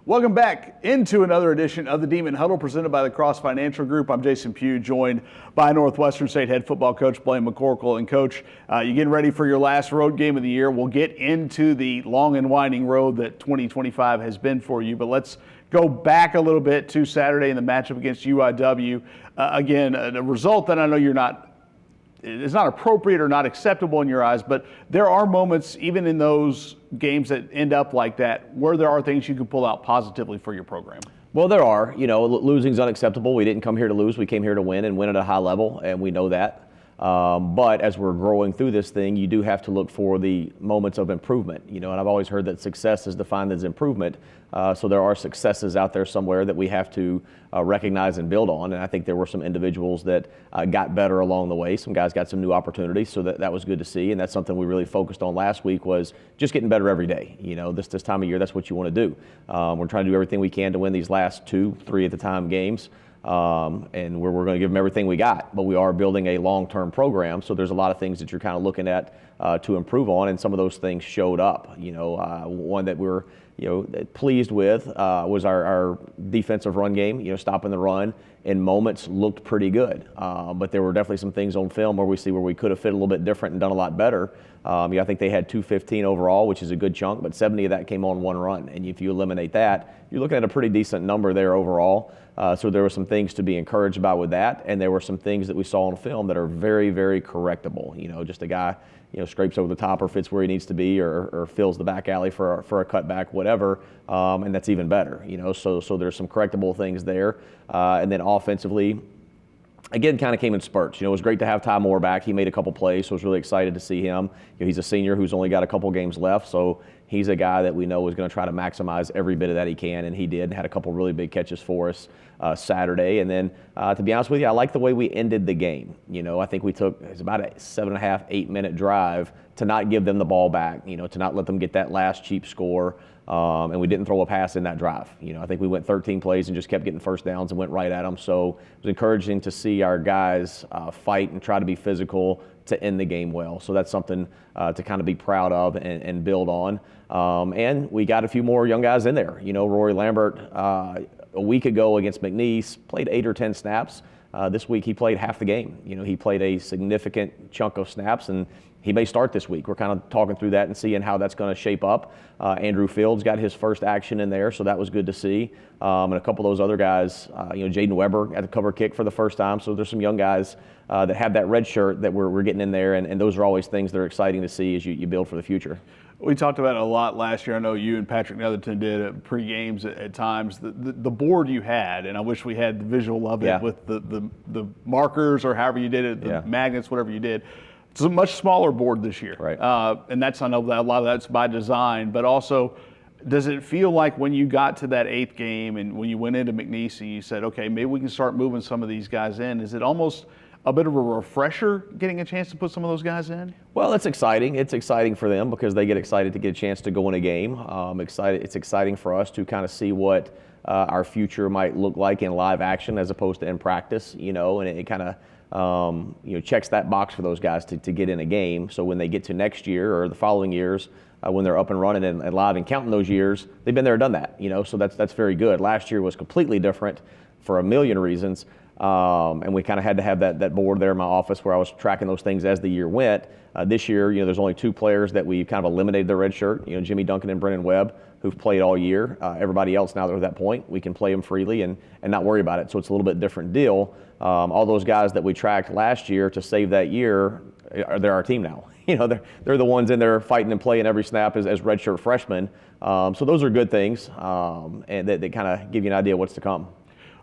Welcome back into another edition of the Demon Huddle presented by the Cross Financial Group. I'm Jason Pugh, joined by Northwestern State head football coach Blaine McCorkle. And Coach, you getting ready for your last road game of the year. We'll get into the long and winding road that 2025 has been for you, but let's go back a little bit to Saturday in the matchup against UIW. Again, a result that I know it's not appropriate or not acceptable in your eyes, but there are moments, even in those games that end up like that, where there are things you can pull out positively for your program. Well, there are. Losing's unacceptable. We didn't come here to lose. We came here to win and win at a high level, and we know that. But as we're growing through this thing, you do have to look for the moments of improvement. And I've always heard that success is defined as improvement. So there are successes out there somewhere that we have to recognize and build on. And I think there were some individuals that got better along the way. Some guys got some new opportunities, so that was good to see. And that's something we really focused on last week, was just getting better every day. This time of year, that's what you want to do. We're trying to do everything we can to win these last 2, 3 at the time games. And we're going to give them everything we got, but we are building a long-term program, so there's a lot of things that you're kind of looking at to improve on, and some of those things showed up. One that we're pleased with was our defensive run game. Stopping the run in moments looked pretty good, but there were definitely some things on film where we could have fit a little bit different and done a lot better. I think they had 215 overall, which is a good chunk, but 70 of that came on one run, and if you eliminate that, you're looking at a pretty decent number there overall. So there were some things to be encouraged about with that, and there were some things that we saw on film that are very, very correctable. Just a guy, scrapes over the top or fits where he needs to be, or fills the back alley for a cutback, whatever, and that's even better. So there's some correctable things there, and then offensively, again, kind of came in spurts. It was great to have Ty Moore back. He made a couple plays, so I was really excited to see him. He's a senior who's only got a couple games left, so he's a guy that we know is going to try to maximize every bit of that he can, and he did. Had a couple really big catches for us Saturday. And then, to be honest with you, I like the way we ended the game. I think it's about a 7.5, 8-minute drive to not give them the ball back, to not let them get that last cheap score. And we didn't throw a pass in that drive. I think we went 13 plays and just kept getting first downs and went right at them. So it was encouraging to see our guys fight and try to be physical to end the game well. So that's something to kind of be proud of and build on. And we got a few more young guys in there. Rory Lambert, a week ago against McNeese, played 8 or 10 snaps. This week he played half the game. He played a significant chunk of snaps, and he may start this week. We're kind of talking through that and seeing how that's going to shape up. Andrew Fields got his first action in there, so that was good to see. And a couple of those other guys, Jaden Weber got the cover kick for the first time. So there's some young guys that have that red shirt that we're getting in there, and those are always things that are exciting to see as you build for the future. We talked about it a lot last year. I know you and Patrick Netherton did at pre-games at times. The board you had, and I wish we had the visual of it with the markers or however you did it, the magnets, whatever you did. It's a much smaller board this year. Right. And I know that a lot of that's by design, but also, does it feel like when you got to that 8th game and when you went into McNeese and you said, okay, maybe we can start moving some of these guys in, is it almost a bit of a refresher getting a chance to put some of those guys in? Well, it's exciting. It's exciting for them because they get excited to get a chance to go in a game. It's exciting for us to kind of see what our future might look like in live action as opposed to in practice, and it kind of checks that box for those guys to get in a game. So when they get to next year or the following years, when they're up and running and live and counting those years, they've been there and done that, so that's very good. Last year was completely different for a million reasons. And we kind of had to have that board there in my office where I was tracking those things as the year went. This year, there's only 2 players that we kind of eliminated the red shirt, Jimmy Duncan and Brennan Webb, who've played all year. Everybody else now they're at that point, we can play them freely and not worry about it. So it's a little bit different deal. All those guys that we tracked last year to save that year, they're our team now. They're the ones in there fighting and playing every snap as redshirt freshmen. So those are good things, and they kind of give you an idea of what's to come.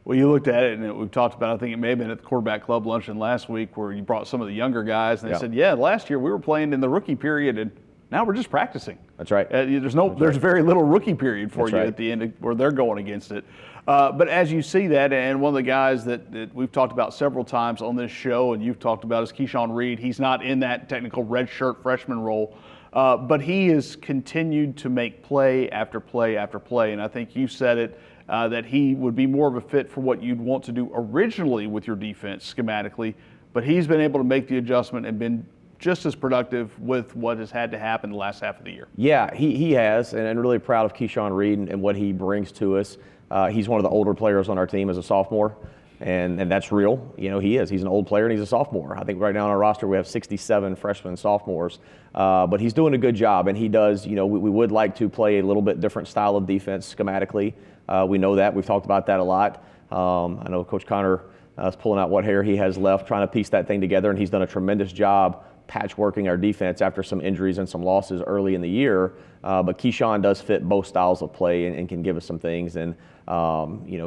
Well, you looked at it, and we've talked about, I think it may have been at the quarterback club luncheon last week where you brought some of the younger guys, and they said, last year we were playing in the rookie period, and now we're just practicing. That's right. There's very little rookie period for you at the end where they're going against it. But as you see that, and one of the guys that we've talked about several times on this show, and you've talked about, is Keyshawn Reed. He's not in that technical redshirt freshman role, but he has continued to make play after play after play, and I think you said it, that he would be more of a fit for what you'd want to do originally with your defense schematically, but he's been able to make the adjustment and been just as productive with what has had to happen the last half of the year. Yeah, he has, and I'm really proud of Keyshawn Reed and what he brings to us. He's one of the older players on our team as a sophomore, and that's real. He is. He's an old player, and he's a sophomore. I think right now on our roster we have 67 freshmen and sophomores, but he's doing a good job, and he does. We would like to play a little bit different style of defense schematically. We know that. We've talked about that a lot. I know Coach Connor is pulling out what hair he has left, trying to piece that thing together, and he's done a tremendous job patchworking our defense after some injuries and some losses early in the year. But Keyshawn does fit both styles of play and can give us some things. And,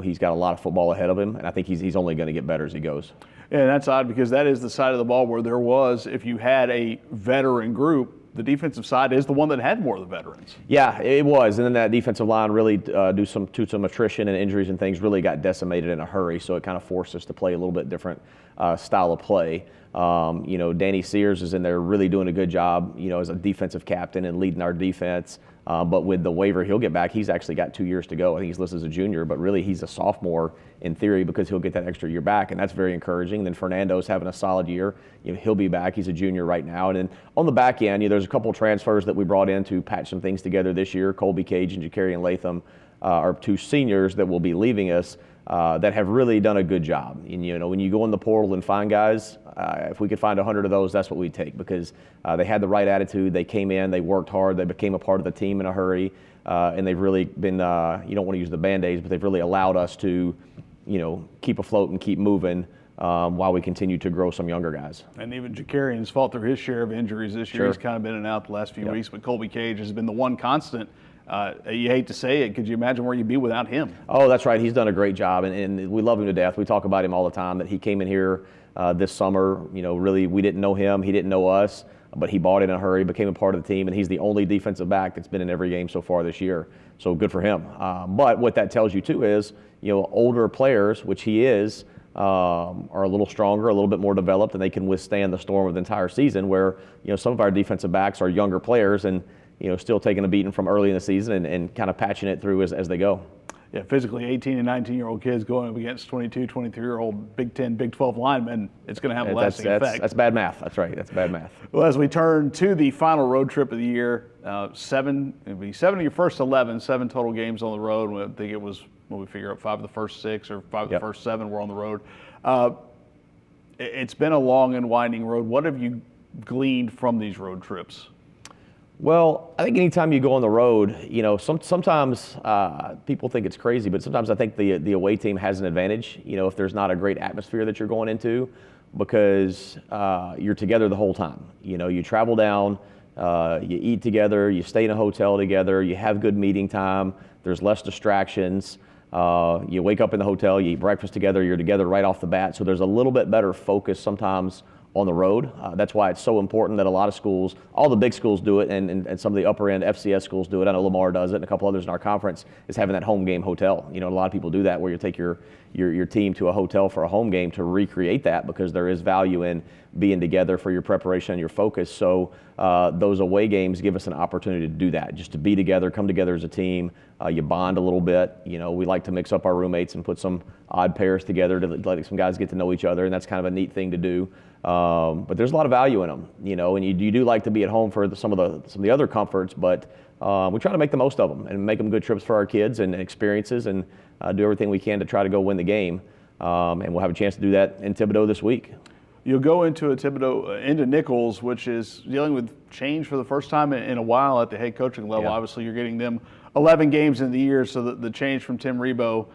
he's got a lot of football ahead of him, and I think he's only going to get better as he goes. Yeah, and that's odd because that is the side of the ball where there was, if you had a veteran group, the defensive side is the one that had more of the veterans. Yeah, it was. And then that defensive line really due to some attrition and injuries and things really got decimated in a hurry. So it kind of forced us to play a little bit different style of play. Danny Sears is in there really doing a good job, as a defensive captain and leading our defense. But with the waiver he'll get back, he's actually got 2 years to go. I think he's listed as a junior, but really he's a sophomore in theory because he'll get that extra year back, and that's very encouraging. Then Fernando's having a solid year. He'll be back. He's a junior right now. And then on the back end, there's a couple of transfers that we brought in to patch some things together this year. Colby Cage and Jakarian Latham are two seniors that will be leaving us that have really done a good job. And, when you go in the portal and find guys, if we could find 100 of those, that's what we'd take because they had the right attitude. They came in, they worked hard, they became a part of the team in a hurry, and they've really been, you don't want to use the Band-Aids, but they've really allowed us to, keep afloat and keep moving while we continue to grow some younger guys. And even Jakarian's fought through his share of injuries this year. Sure. He's kind of been in and out the last few weeks, but Colby Cage has been the one constant. You hate to say it. Could you imagine where you'd be without him? Oh, that's right. He's done a great job, and we love him to death. We talk about him all the time, that he came in here this summer. Really, we didn't know him. He didn't know us, but he bought in a hurry, became a part of the team, and he's the only defensive back that's been in every game so far this year. So good for him. But what that tells you, too, is, older players, which he is, are a little stronger, a little bit more developed, and they can withstand the storm of the entire season where, some of our defensive backs are younger players and, still taking a beating from early in the season and kind of patching it through as they go. Yeah, physically 18 and 19-year-old kids going up against 22, 23-year-old Big 10, Big 12 linemen, it's going to have a lasting effect. That's bad math. That's right. That's bad math. Well, as we turn to the final road trip of the year, it'll be 7 of your first 11, 7 total games on the road. I think it was, when we figure out 5 of the first 6 or 5 of the first 7 were on the road. It's been a long and winding road. What have you gleaned from these road trips? Well, I think anytime you go on the road, sometimes people think it's crazy, but sometimes I think the away team has an advantage, if there's not a great atmosphere that you're going into, because you're together the whole time. You travel down, you eat together, you stay in a hotel together, you have good meeting time, there's less distractions. You wake up in the hotel, you eat breakfast together, you're together right off the bat, so there's a little bit better focus sometimes on the road. That's why it's so important that a lot of schools, all the big schools do it, and some of the upper end FCS schools do it. I know Lamar does it, and a couple others in our conference is having that home game hotel. A lot of people do that where you take your team to a hotel for a home game to recreate that, because there is value in being together for your preparation and your focus. So those away games give us an opportunity to do that, just to be together, come together as a team. You bond a little bit. We like to mix up our roommates and put some odd pairs together to let some guys get to know each other, and that's kind of a neat thing to do. But there's a lot of value in them, and you do like to be at home for some of the other comforts, but we try to make the most of them and make them good trips for our kids and experiences, and do everything we can to try to go win the game. And we'll have a chance to do that in Thibodaux this week. You'll go into Nichols, which is dealing with change for the first time in a while at the head coaching level. Yeah. Obviously, you're getting them 11 games in the year, so the change from Tim Rebowe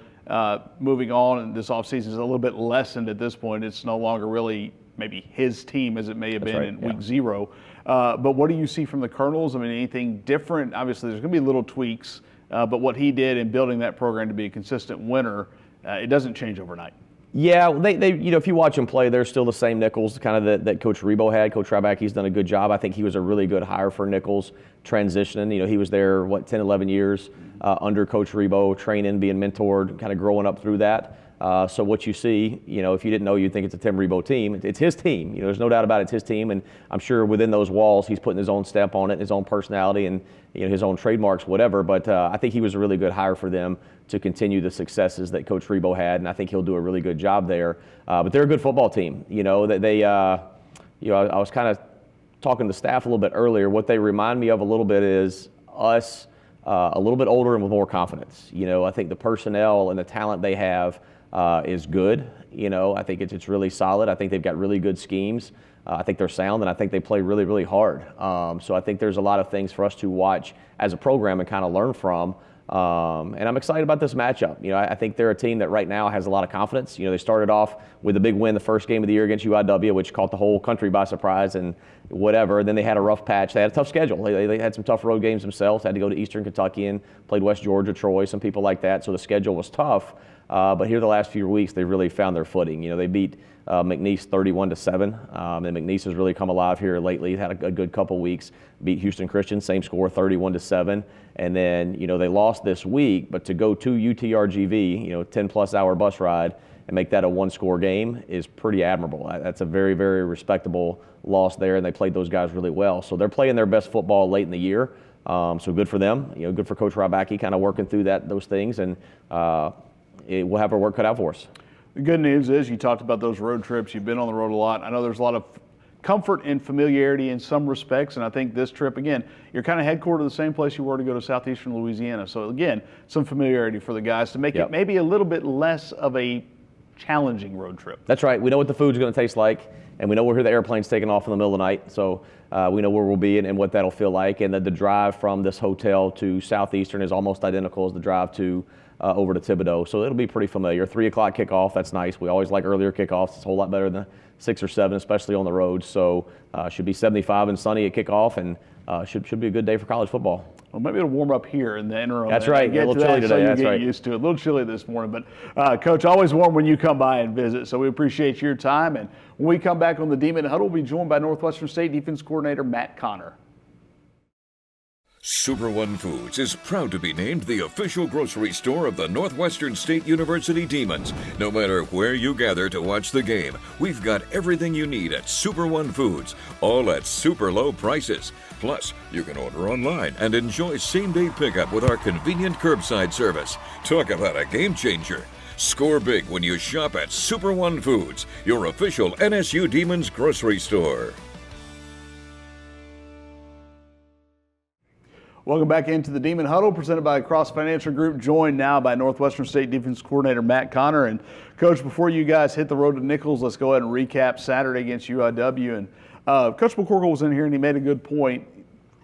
moving on in this offseason is a little bit lessened at this point. It's no longer really maybe his team as it may have been in week 0. But what do you see from the Colonels? I mean, anything different? Obviously, there's going to be little tweaks, but what he did in building that program to be a consistent winner, it doesn't change overnight. Yeah, they if you watch them play, they're still the same Nichols kind of that Coach Rebowe had. Coach Ryback, done a good job. I think he was a really good hire for Nichols transitioning. He was there, 10, 11 years under Coach Rebowe, training, being mentored, kind of growing up through that. So what you see, if you didn't know, you'd think it's a Tim Rebowe team. It's his team. There's no doubt about it, it's his team. And I'm sure within those walls, he's putting his own stamp on it, his own personality, and his own trademarks, whatever. But I think he was a really good hire for them to continue the successes that Coach Rebowe had, and I think he'll do a really good job there. But they're a good football team. I was kind of talking to the staff a little bit earlier, what they remind me of a little bit is us a little bit older and with more confidence. I think the personnel and the talent they have is good. I think it's really solid. I think they've got really good schemes. I think they're sound, and I think they play really, really hard. So I think there's a lot of things for us to watch as a program and kind of learn from. And I'm excited about this matchup. I think they're a team that right now has a lot of confidence. They started off with a big win the first game of the year against UIW, which caught the whole country by surprise and whatever. And then they had a rough patch. They had a tough schedule. They had some tough road games themselves. Had to go to Eastern Kentucky and played West Georgia, Troy, some people like that. So the schedule was tough. But here the last few weeks, they really found their footing. They beat McNeese 31-7. And McNeese has really come alive here lately. Had a good couple weeks. Beat Houston Christian, same score, 31-7. And then, they lost this week, but to go to UTRGV, 10-plus hour bus ride and make that a one-score game is pretty admirable. That's a very, very respectable loss there, and they played those guys really well. So they're playing their best football late in the year. So good for them. Good for Coach Rybacki kind of working through those things, and we'll have our work cut out for us. The good news is you talked about those road trips. You've been on the road a lot. I know there's a lot of comfort and familiarity in some respects, and I think this trip, again, you're kind of headquartered the same place you were to go to southeastern Louisiana. So, again, some familiarity for the guys to make it maybe a little bit less of a challenging road trip. That's right. We know what the food's going to taste like, and we know where the airplane's taking off in the middle of the night. So we know where we'll be and what that'll feel like. And the drive from this hotel to Southeastern is almost identical as the drive to over to Thibodaux. So it'll be pretty familiar. 3 o'clock kickoff, that's nice. We always like earlier kickoffs. It's a whole lot better than 6 or 7, especially on the road. So should be 75 and sunny at kickoff, and should be a good day for college football. Well, maybe it'll warm up here in the interim. That's right. Get a little chilly today. So you That's get right. used to it. A little chilly this morning, but Coach, always warm when you come by and visit. So we appreciate your time. And when we come back on the Demon Huddle, we'll be joined by Northwestern State defense coordinator Matt Connor. Super One Foods is proud to be named the official grocery store of the Northwestern State University Demons. No matter where you gather to watch the game, we've got everything you need at Super One Foods, all at super low prices. Plus, you can order online and enjoy same-day pickup with our convenient curbside service. Talk about a game changer. Score big when you shop at Super One Foods, your official NSU Demons grocery store. Welcome back into the Demon Huddle, presented by Cross Financial Group, joined now by Northwestern State defense coordinator Matt Connor. And Coach, before you guys hit the road to Nichols, let's go ahead and recap Saturday against UIW. And Coach McCorkle was in here and he made a good point.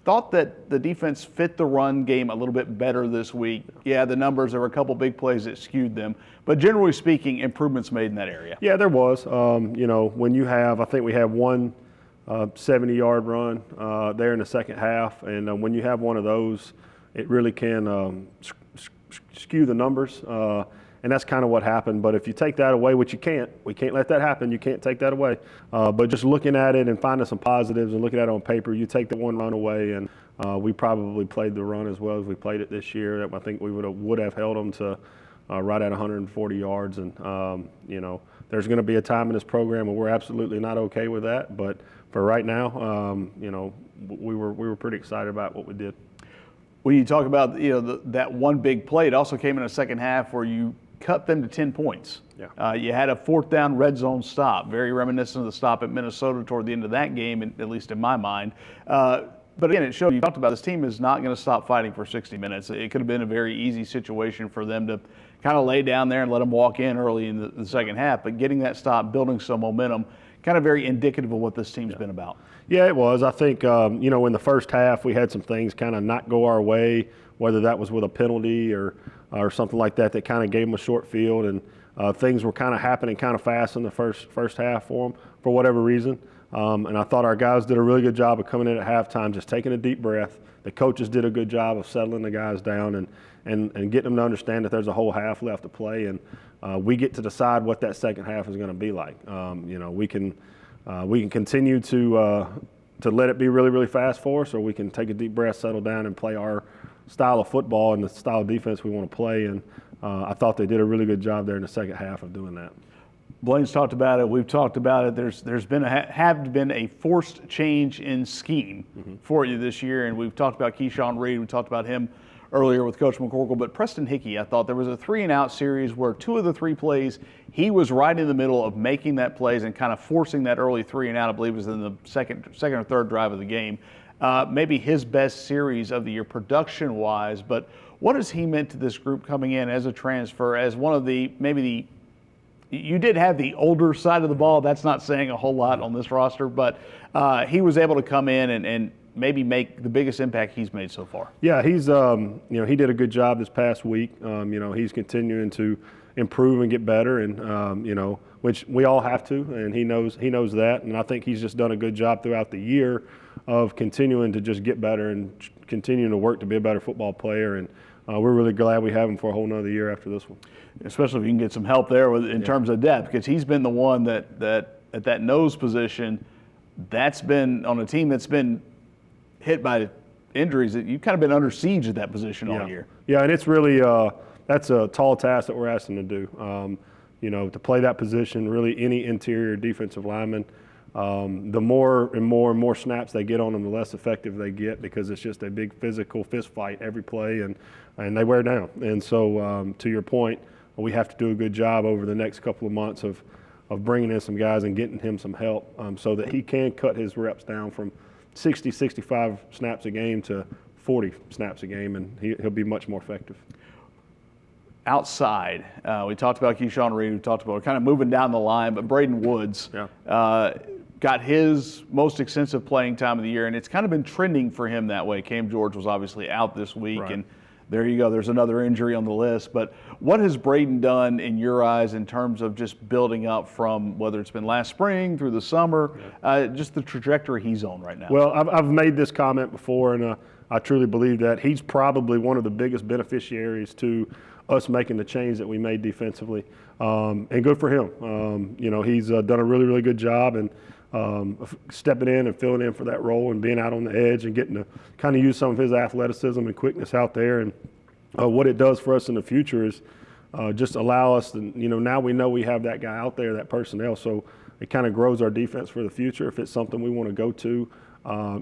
Thought that the defense fit the run game a little bit better this week. Yeah, the numbers, there were a couple big plays that skewed them, but generally speaking, improvements made in that area. Yeah, there was. When you have, I think we have one 70-yard run there in the second half, and when you have one of those, it really can skew the numbers, and that's kind of what happened. But if you take that away, which we can't let that happen. You can't take that away. But just looking at it and finding some positives and looking at it on paper, you take the one run away, and we probably played the run as well as we played it this year. I think we would have held them to right at 140 yards, and there's going to be a time in this program where we're absolutely not okay with that, but for right now, we were pretty excited about what we did. When you talk about that one big play, it also came in the second half where you cut them to 10 points. Yeah. You had a fourth down red zone stop, very reminiscent of the stop at Minnesota toward the end of that game, at least in my mind. But again, it showed, you talked about, this team is not going to stop fighting for 60 minutes. It could have been a very easy situation for them to kind of lay down there and let them walk in early in the second half. But getting that stop, building some momentum, kind of very indicative of what this team's been about. Yeah, it was. I think, in the first half, we had some things kind of not go our way, whether that was with a penalty or something like that kind of gave them a short field. And things were kind of happening kind of fast in the first half for them for whatever reason. And I thought our guys did a really good job of coming in at halftime, just taking a deep breath. The coaches did a good job of settling the guys down and getting them to understand that there's a whole half left to play. And we get to decide what that second half is going to be like. We can continue to let it be really, really fast for us, or we can take a deep breath, settle down, and play our style of football and the style of defense we want to play. And I thought they did a really good job there in the second half of doing that. Blaine's talked about it. We've talked about it. There's been a forced change in scheme for you this year, and we've talked about Keyshawn Reed. We talked about him earlier with Coach McCorkle, but Preston Hickey, I thought there was a 3-and-out series where 2 of the 3 plays, he was right in the middle of making that plays and kind of forcing that early 3-and-out. I believe it was in the second or third drive of the game. Maybe his best series of the year production-wise, but what has he meant to this group coming in as a transfer, as one of the you did have the older side of the ball. That's not saying a whole lot on this roster, but he was able to come in and maybe make the biggest impact he's made so far. Yeah, he's he did a good job this past week. He's continuing to improve and get better, and which we all have to, and he knows that. And I think he's just done a good job throughout the year of continuing to just get better and continuing to work to be a better football player. And we're really glad we have him for a whole nother year after this one. Especially if you can get some help there in terms of depth, because he's been the one that at that nose position, that's been on a team that's been hit by injuries, that you've kind of been under siege at that position all year. Yeah, and it's really that's a tall task that we're asking to do. To play that position, really any interior defensive lineman, the more and more snaps they get on them, the less effective they get, because it's just a big physical fist fight every play, and they wear down. And so to your point, we have to do a good job over the next couple of months of bringing in some guys and getting him some help so that he can cut his reps down from 60, 65 snaps a game to 40 snaps a game, and he'll be much more effective. Outside, we talked about Keyshawn Reed, we talked about kind of moving down the line, but Braden Woods got his most extensive playing time of the year, and it's kind of been trending for him that way. Cam George was obviously out this week, and there you go, there's another injury on the list. But what has Braden done in your eyes in terms of just building up from whether it's been last spring through the summer, just the trajectory he's on right now? Well, I've made this comment before, and I truly believe that he's probably one of the biggest beneficiaries to us making the change that we made defensively, and good for him. He's done a really, really good job, and stepping in and filling in for that role and being out on the edge and getting to kind of use some of his athleticism and quickness out there. And what it does for us in the future is just allow us to, now we know we have that guy out there, that personnel, so it kind of grows our defense for the future if it's something we want to go to.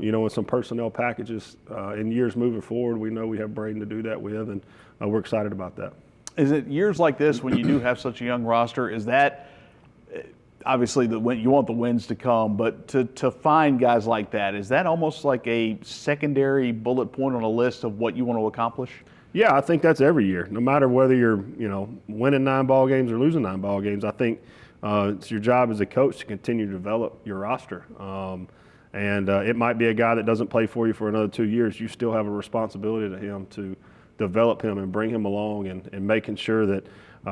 In some personnel packages in years moving forward, we know we have Braden to do that with, and we're excited about that. Is it years like this when you do have such a young roster, is that obviously you want the wins to come, but to find guys like that, is that almost like a secondary bullet point on a list of what you want to accomplish? Yeah, I think that's every year, no matter whether you're winning 9 ball games or losing 9 ball games. I think it's your job as a coach to continue to develop your roster. And it might be a guy that doesn't play for you for another 2 years. You still have a responsibility to him to develop him and bring him along, and making sure that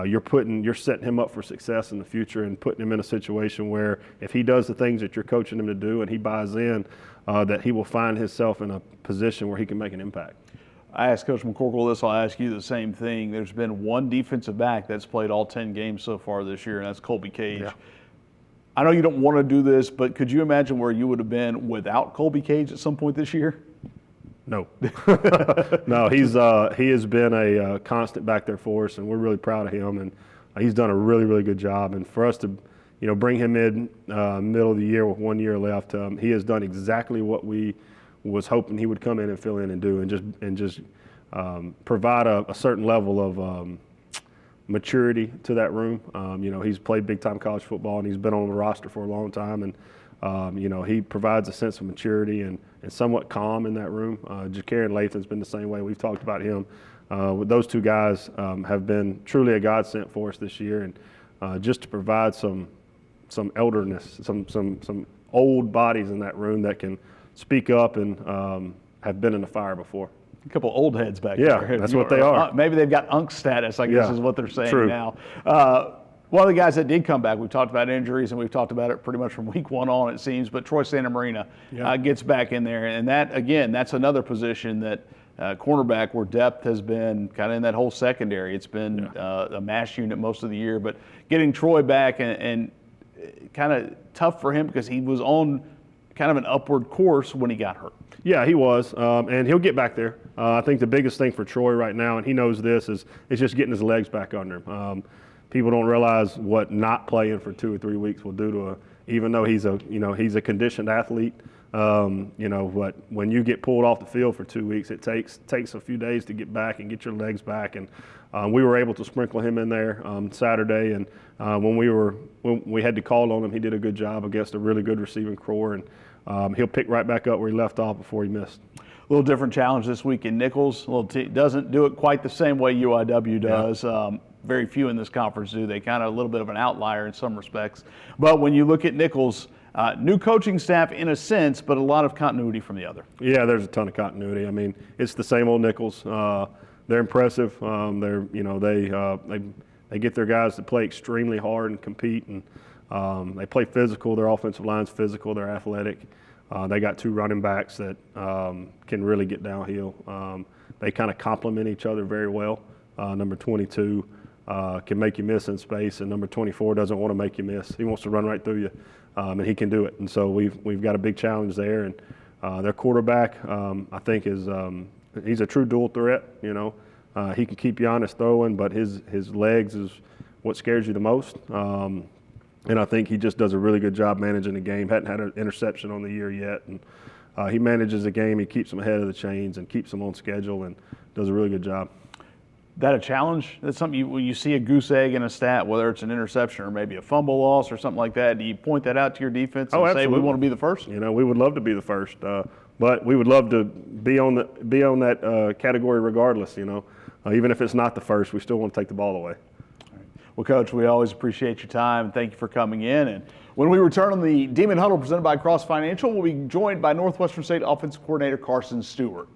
you're setting him up for success in the future and putting him in a situation where if he does the things that you're coaching him to do and he buys in, that he will find himself in a position where he can make an impact. I asked Coach McCorkle this, I'll ask you the same thing. There's been one defensive back that's played all 10 games so far this year, and that's Colby Cage. Yeah. I know you don't want to do this, but could you imagine where you would have been without Colby Cage at some point this year? No. No, he has been a constant back there for us, and we're really proud of him, and he's done a really, really good job. And for us to, bring him in middle of the year with 1 year left, he has done exactly what we was hoping he would come in and fill in and do, and just provide a certain level of maturity to that room. He's played big-time college football, and he's been on the roster for a long time, and he provides a sense of maturity and somewhat calm in that room. Jakarian Lathan's been the same way. We've talked about him. Those two guys have been truly a godsend for us this year, and just to provide some elderness, some old bodies in that room that can speak up and have been in the fire before. A couple old heads back there. Yeah, that's what they are. Maybe they've got unk status, I guess is what they're saying True. now. One of the guys that did come back, we've talked about injuries, and we've talked about it pretty much from week 1 on, it seems, but Troy Santa Marina gets back in there. And that, again, that's another position that cornerback where depth has been kind of in that whole secondary. It's been a mash unit most of the year, but getting Troy back and kind of tough for him because he was on kind of an upward course when he got hurt. Yeah, he was, and he'll get back there. I think the biggest thing for Troy right now, and he knows this, is just getting his legs back under him. People don't realize what not playing for 2 or 3 weeks will do to even though he's a conditioned athlete, But when you get pulled off the field for 2 weeks, it takes a few days to get back and get your legs back. And we were able to sprinkle him in there Saturday. And when we had to call on him, he did a good job against a really good receiving corps. And he'll pick right back up where he left off before he missed. A little different challenge this week in Nichols. Doesn't do it quite the same way UIW does. Yeah. Very few in this conference do. They kind of a little bit of an outlier in some respects. But when you look at Nichols, new coaching staff in a sense, but a lot of continuity from the other. Yeah, there's a ton of continuity. I mean, it's the same old Nichols. They're impressive. They get their guys to play extremely hard and compete, and they play physical. Their offensive line's physical. They're athletic. They got 2 running backs that can really get downhill. They kind of complement each other very well. Number 22 can make you miss in space, and number 24 doesn't want to make you miss. He wants to run right through you, and he can do it. And so we've got a big challenge there. And their quarterback, I think, he's a true dual threat. He can keep you honest throwing, but his legs is what scares you the most. And I think he just does a really good job managing the game. Hadn't had an interception on the year yet, and he manages the game. He keeps them ahead of the chains and keeps them on schedule, and does a really good job. That a challenge? That's something when you see a goose egg in a stat, whether it's an interception or maybe a fumble loss or something like that. Do you point that out to your defense and say we want to be the first? We would love to be the first, but we would love to be on that category regardless. Even if it's not the first, we still want to take the ball away. Well, Coach, we always appreciate your time. Thank you for coming in. And when we return on the Demon Huddle presented by Cross Financial, we'll be joined by Northwestern State Offensive Coordinator Carson Stewart.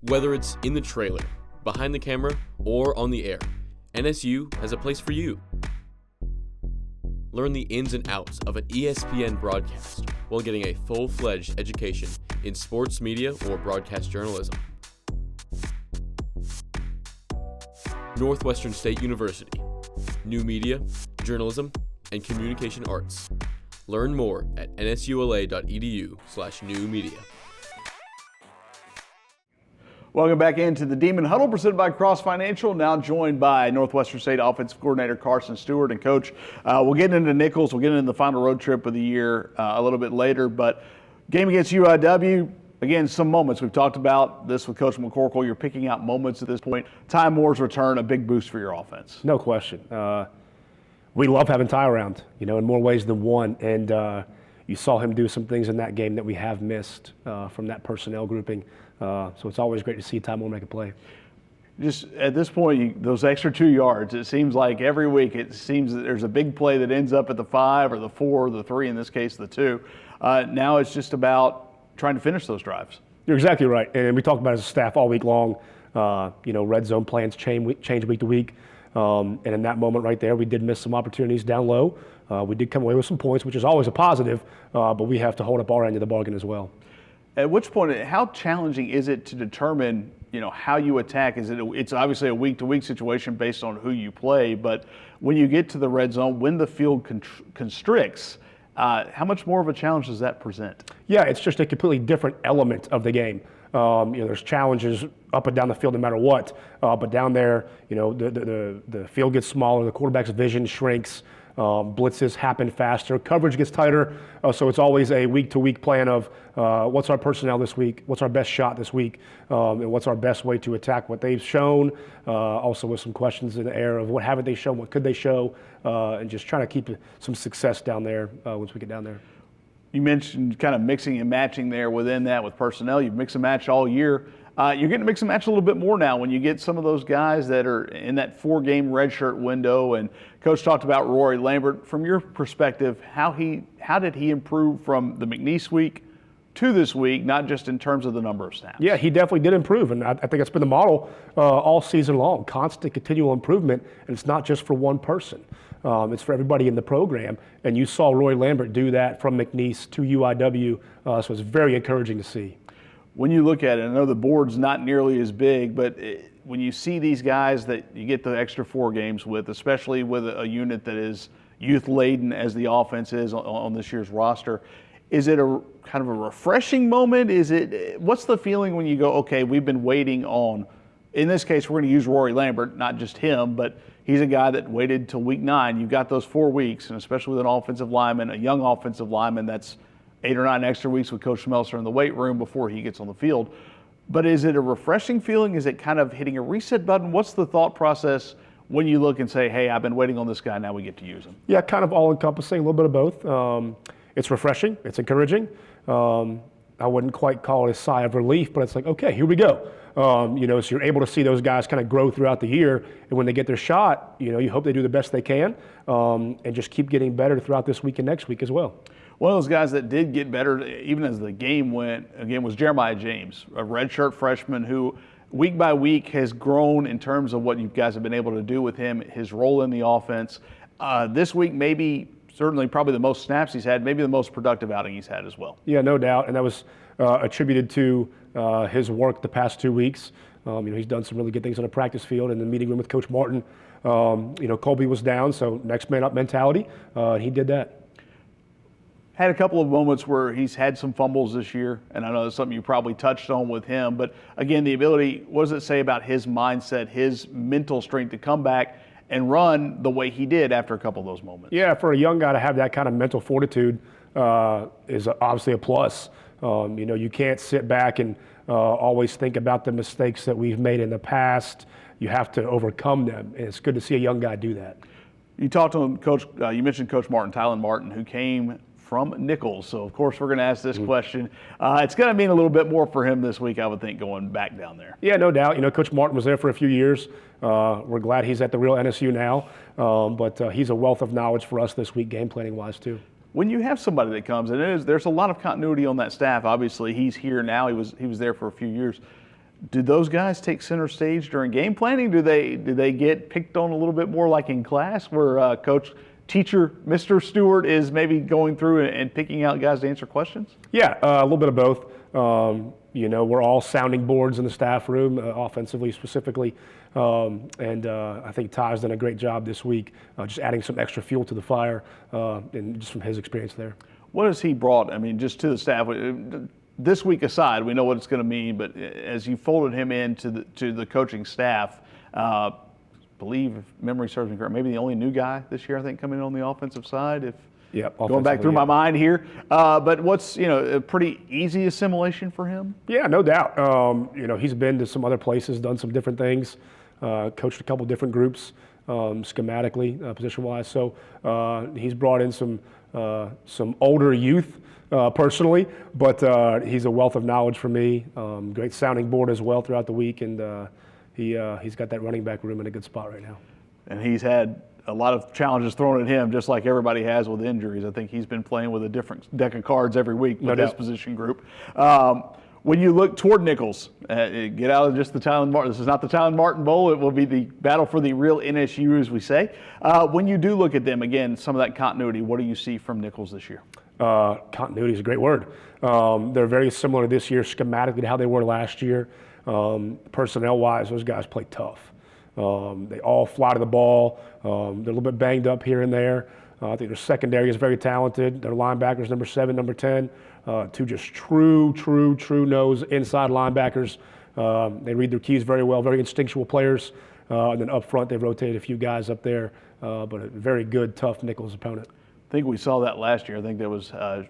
Whether it's in the trailer, behind the camera, or on the air, NSU has a place for you. Learn the ins and outs of an ESPN broadcast while getting a full-fledged education in sports media or broadcast journalism. Northwestern State University. New media, journalism, and communication arts. Learn more at nsula.edu/new media. Welcome back into the Demon Huddle presented by Cross Financial. Now joined by Northwestern State Offensive Coordinator Carson Stewart. And Coach, we'll get into Nichols. We'll get into the final road trip of the year a little bit later. But game against UIW, again, some moments. We've talked about this with Coach McCorkle. You're picking out moments at this point. Ty Moore's return, a big boost for your offense. No question. We love having Ty around, in more ways than one. And you saw him do some things in that game that we have missed from that personnel grouping. So it's always great to see Ty Moore make a play. Just at this point, those extra 2 yards, it seems like every week it seems that there's a big play that ends up at the 5 or the 4 or the 3, in this case the 2. Now it's just about trying to finish those drives. You're exactly right. And we talked about it as a staff all week long. Red zone plans change week to week. And in that moment right there, we did miss some opportunities down low. We did come away with some points, which is always a positive, but we have to hold up our end of the bargain as well. At which point, how challenging is it to determine, how you attack? It's obviously a week-to-week situation based on who you play, but when you get to the red zone, when the field constricts, how much more of a challenge does that present? Yeah, it's just a completely different element of the game. There's challenges up and down the field no matter what, but down there, the field gets smaller, the quarterback's vision shrinks, blitzes happen faster, coverage gets tighter, so it's always a week-to-week plan of what's our personnel this week, what's our best shot this week, and what's our best way to attack what they've shown, also with some questions in the air of what haven't they shown, what could they show, and just trying to keep some success down there once we get down there. You mentioned kind of mixing and matching there within that with personnel. You've mixed and matched all year. You're getting to mix and match a little bit more now when you get some of those guys that are in that 4-game redshirt window. And Coach talked about Rory Lambert. From your perspective, how did he improve from the McNeese week to this week, not just in terms of the number of snaps? Yeah, he definitely did improve, and I think it's been the model all season long, constant, continual improvement, and it's not just for one person. It's for everybody in the program, and you saw Roy Lambert do that from McNeese to UIW, so it's very encouraging to see. When you look at it, I know the board's not nearly as big, but when you see these guys that you get the extra 4 games with, especially with a unit that is youth-laden as the offense is on this year's roster, is it a kind of a refreshing moment? What's the feeling when you go, okay, we've been waiting on, in this case, we're going to use Rory Lambert, not just him, but he's a guy that waited till week 9. You've got those 4 weeks, and especially with an offensive lineman, a young offensive lineman that's 8 or 9 extra weeks with Coach Schmelzer in the weight room before he gets on the field. But is it a refreshing feeling? Is it kind of hitting a reset button? What's the thought process when you look and say, hey, I've been waiting on this guy, now we get to use him? Yeah, kind of all-encompassing, a little bit of both. It's refreshing. It's encouraging. I wouldn't quite call it a sigh of relief, but it's like, okay, here we go. So you're able to see those guys kind of grow throughout the year, and when they get their shot, you hope they do the best they can, and just keep getting better throughout this week and next week as well. One of those guys that did get better, even as the game went, again, was Jeremiah James, a redshirt freshman who week by week has grown in terms of what you guys have been able to do with him, his role in the offense. This week, certainly probably the most snaps he's had, maybe the most productive outing he's had as well. Yeah, no doubt, and that was attributed to his work the past 2 weeks. He's done some really good things on the practice field and the meeting room with Coach Martin. Colby was down, so next man up mentality, and he did that. Had a couple of moments where he's had some fumbles this year, and I know that's something you probably touched on with him, but again, the ability, what does it say about his mindset, his mental strength to come back and run the way he did after a couple of those moments? Yeah, for a young guy to have that kind of mental fortitude is obviously a plus. You can't sit back and always think about the mistakes that we've made in the past. You have to overcome them, and it's good to see a young guy do that. You talked to him, Coach. You mentioned Coach Martin, Tylen Martin, who came from Nichols. So, of course, we're going to ask this question. It's going to mean a little bit more for him this week, I would think, going back down there. Yeah, no doubt. Coach Martin was there for a few years. We're glad he's at the real NSU now. But he's a wealth of knowledge for us this week, game planning-wise, too. When you have somebody that comes, and there's a lot of continuity on that staff. Obviously, he's here now. He was there for a few years. Do those guys take center stage during game planning? Do they get picked on a little bit more like in class where teacher Mr. Stewart is maybe going through and picking out guys to answer questions? Yeah, a little bit of both. We're all sounding boards in the staff room, offensively specifically. And I think Ty's done a great job this week, just adding some extra fuel to the fire, and just from his experience there. What has he brought, just to the staff? This week aside, we know what it's going to mean, but as you folded him into the coaching staff, believe, if memory serves me correct, maybe the only new guy this year, I think, coming in on the offensive side. Going back through my mind here. But what's, a pretty easy assimilation for him? Yeah, no doubt. He's been to some other places, done some different things, coached a couple different groups, schematically, position-wise. So he's brought in some older youth personally, but he's a wealth of knowledge for me. Great sounding board as well throughout the week, and he's got that running back room in a good spot right now. And he's had a lot of challenges thrown at him, just like everybody has with injuries. I think he's been playing with a different deck of cards every week with his position group. When you look toward Nichols, get out of just the Tylen Martin. This is not the Tylen Martin Bowl. It will be the battle for the real NSU, as we say. When you do look at them, again, some of that continuity, what do you see from Nichols this year? Continuity is a great word. They're very similar this year schematically to how they were last year. Personnel-wise, those guys play tough. They all fly to the ball. They're a little bit banged up here and there. I think their secondary is very talented. Their linebackers, number 7, number 10, two just true nose inside linebackers. They read their keys very well, very instinctual players. And then up front, they've rotated a few guys up there, but a very good, tough Nichols opponent. I think we saw that last year. I think there was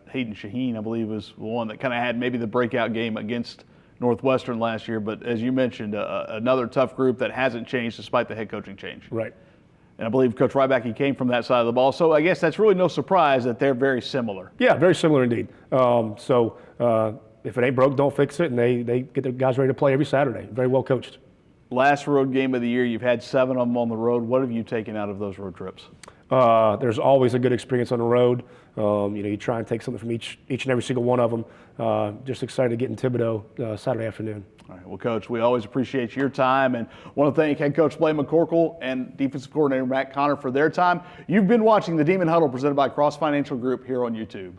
Hayden Shaheen, I believe, was the one that kind of had maybe the breakout game against Northwestern last year. But as you mentioned, another tough group that hasn't changed despite the head coaching change. Right. And I believe Coach Ryback, he came from that side of the ball. So I guess that's really no surprise that they're very similar. Yeah, very similar indeed. If it ain't broke, don't fix it. And they get their guys ready to play every Saturday. Very well coached. Last road game of the year, you've had 7 of them on the road. What have you taken out of those road trips? There's always a good experience on the road. You try and take something from each and every single one of them. Just excited to get in Thibodaux Saturday afternoon. All right, well, Coach, we always appreciate your time and want to thank head coach Blaine McCorkle and defensive coordinator Matt Connor for their time. You've been watching the Demon Huddle presented by Cross Financial Group here on YouTube.